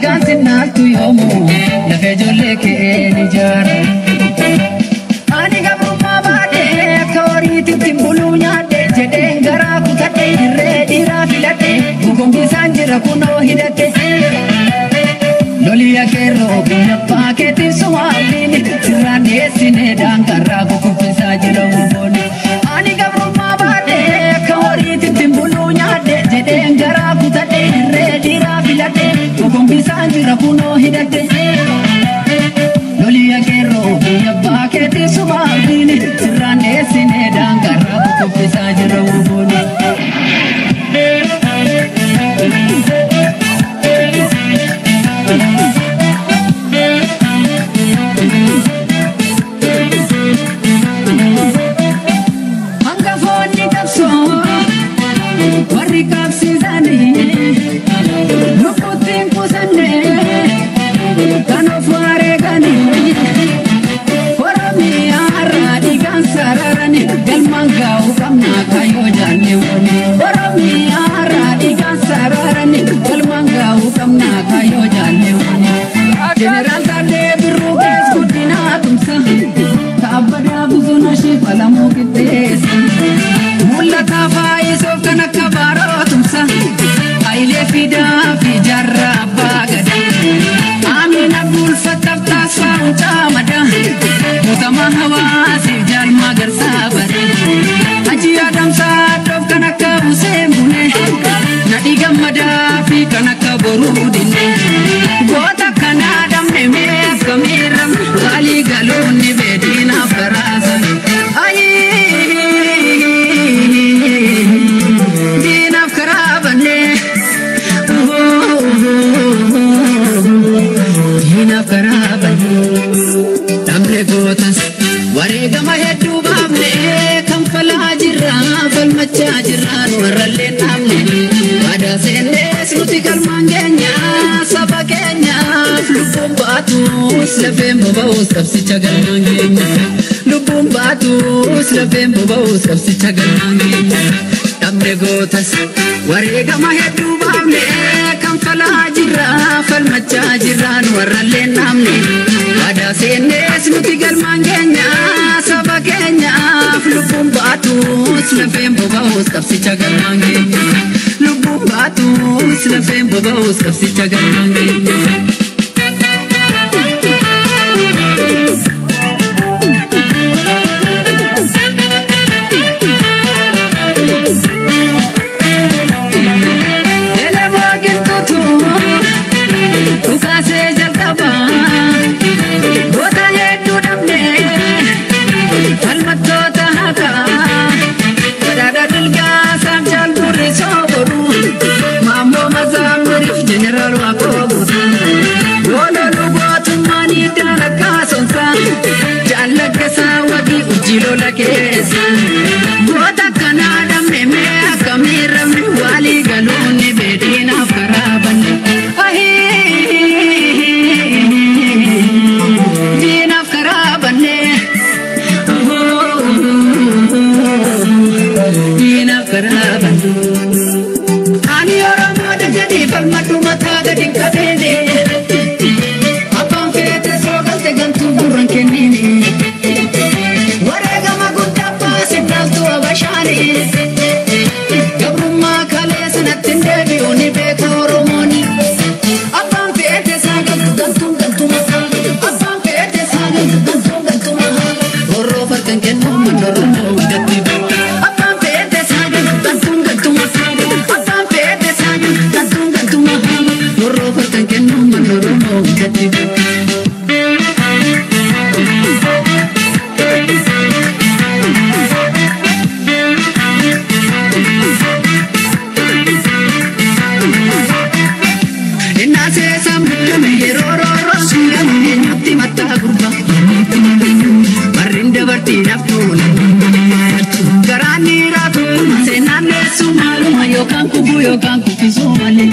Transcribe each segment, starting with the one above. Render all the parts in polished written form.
alagaan sinnaatu yoomuu lafee ijoollee kee ni jaara. Ani gabrummaa baadhee akka horiititti buluu nyaadhee jedheen garaa kutadhee dirree dhiiraa filadhee gugumbiisaan jira kunoo hidhadhee. Loliya keeroo biyya paakeetiin sumaaliin sirraan dhiyeessinee daangarraa gugumbiisaa jira humnoonni. Ani gabrummaa baadhee akka horiititti buluu nyaadhee jedheen garaa kutadhee dirree dhiiraa filadhee gugumbiisaan jira kunoo hidhadhee. Loliya keeroo biyya paakeetiin sumaaliin sirraan dhiyeessinee daangarraa gugumbiisaa jira humnoonni. General Tade Birugas Kudina Tumsa Tabada Buzuna Shif Alamu Kites Mulla Tafa Iso Kanakabaro Tumsa Aile Fida Fijarra Bagada Amin Abdul Fatah Tasa Uncamada Mutama Hawa Sijal Magar Sabari Haji Adam Sadov Kanakabu Sembune Nadi Gamada Fi Kanakaborudine Gota Kanada Meme Kamiram Kali Galoni Bedina Farasa Aye Dina Karabane Dina Karabane Tamre Gotas Warega Mahedu Bamne Kamfala Jirra Falmacha Jirra Waralle Namne Ada Sende Sutikal Mangenya Sabakenya Lubum Batus Lafem Babaus Kapsi Chagal Mangenya Lubum Batus Lafem Babaus Kapsi Chagal Mangenya Tamre Gotas Warega Mahedu Bamne Kamfala Jirra Falmacha Jirra Waralle Namne Ada Sende Sutikal Mangenya Sabakenya Lubum Batus Lafem Babaus Kapsi Chagal Mangenya Lubum Batus Lafem Babaus Kapsi Chagal Mangenya General Wakobu Wala Lugatu Mani Dala Kasonsa Jala Kesa Wadi Ujilo La Kesa Wata Kanada Meme Kamira Wali Galuni Bedina Karabani Dina Karabani Dina Karabani Jadi palmatu mata gading kadene Abang fete sogal te gantu burang kenini Warega magutta pasinal tu abashani Gabrumma kale sanatin debi oni beka oromoni Abang fete sagal gantu gantu mata Abang fete sagal gantu mata Oro farkan kenu manorono dati Abang fete sagal gantu mata Abang fete sagal Yokan kuki somale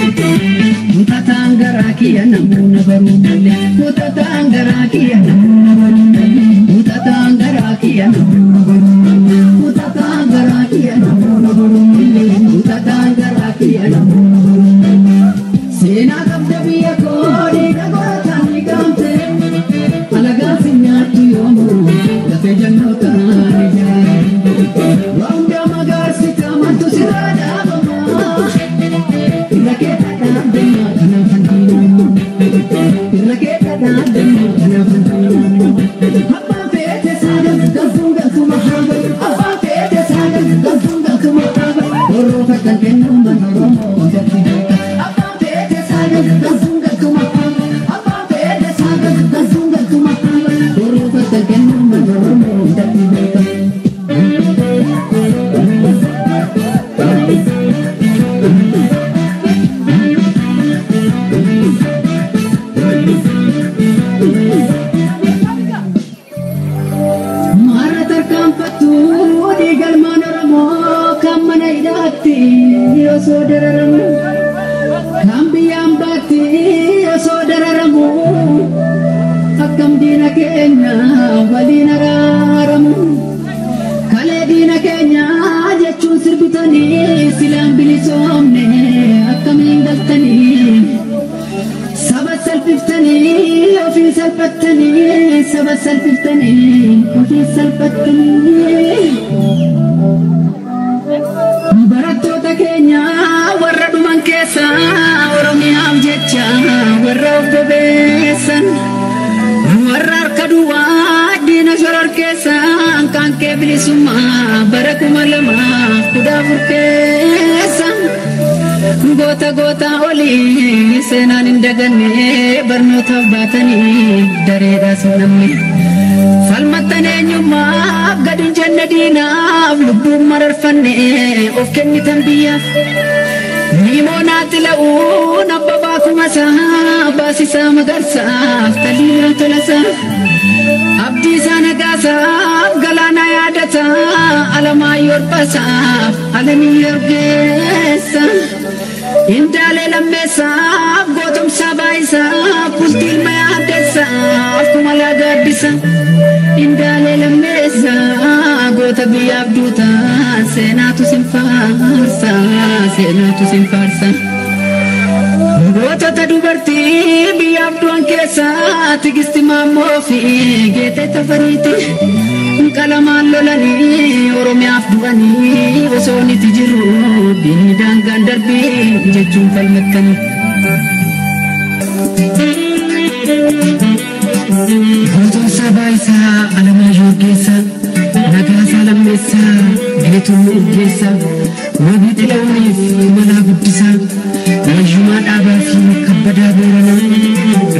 Mutatangara kiya namuna barumale Mutatangara kiya namuna barumale Mutatangara kiya namuna barumale Mutatangara kiya namuna barumale Mutatangara kiya namuna barumale Sena kabda biya ko Gota oli senan indagane barnota batani dareda sunamni falmatane nyuma gadin jannadina lubbu mararfanne of kenni tanbiya nimonati laun abba kuma basisa magarsa talila tolasa abdi sanagasa galana yadata alama yorbasa alami yorgesa Indale la mesa, gotum sabaisa, pustil maya desa, kumala gadisa. Indale la mesa, gota biabduta, senatu simfarsa, senatu simfarsa. Gota tadubarti, biabduan kesa, tigisti mamofi, gete tafariti. Kalaman lolani, oromiaf duani, osoni tijiru, bindang gandarbi, jejum falmatani. Goton sabaisa, alama yorgesa, nagasa lamesa, getum urgesa, wabiti launif, mana guddisa, wajuma abafi, kabada borana,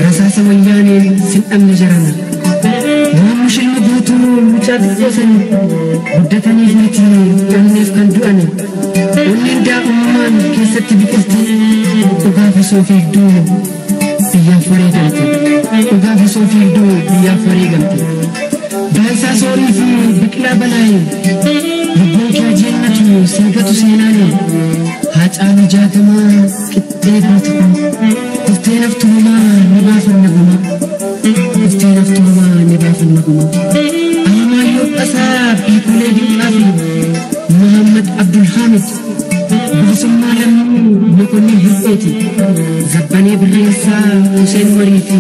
rasa sawayani, sin amni jarana. Mushil mutu muchat kosan muddatani fiti annif kan du'ani unin da umman kesatti biqilti ugafa sofi du biya farigamti ugafa sofi du biya farigamti dansa sori fi biqla balai lubbuun kee jannatu sigatu seenani haacaalu jaatama qixxee gootu kuftee naftuma nibaafanna guma kuftee naftuma nibaafanna guma alamaayyo qasaaf hiikulee dinqaafi Muhammad Abdul Hamid bilisummaa lammii mokonnin hir'eeti zabbanee birreessaa Hussein Warii fi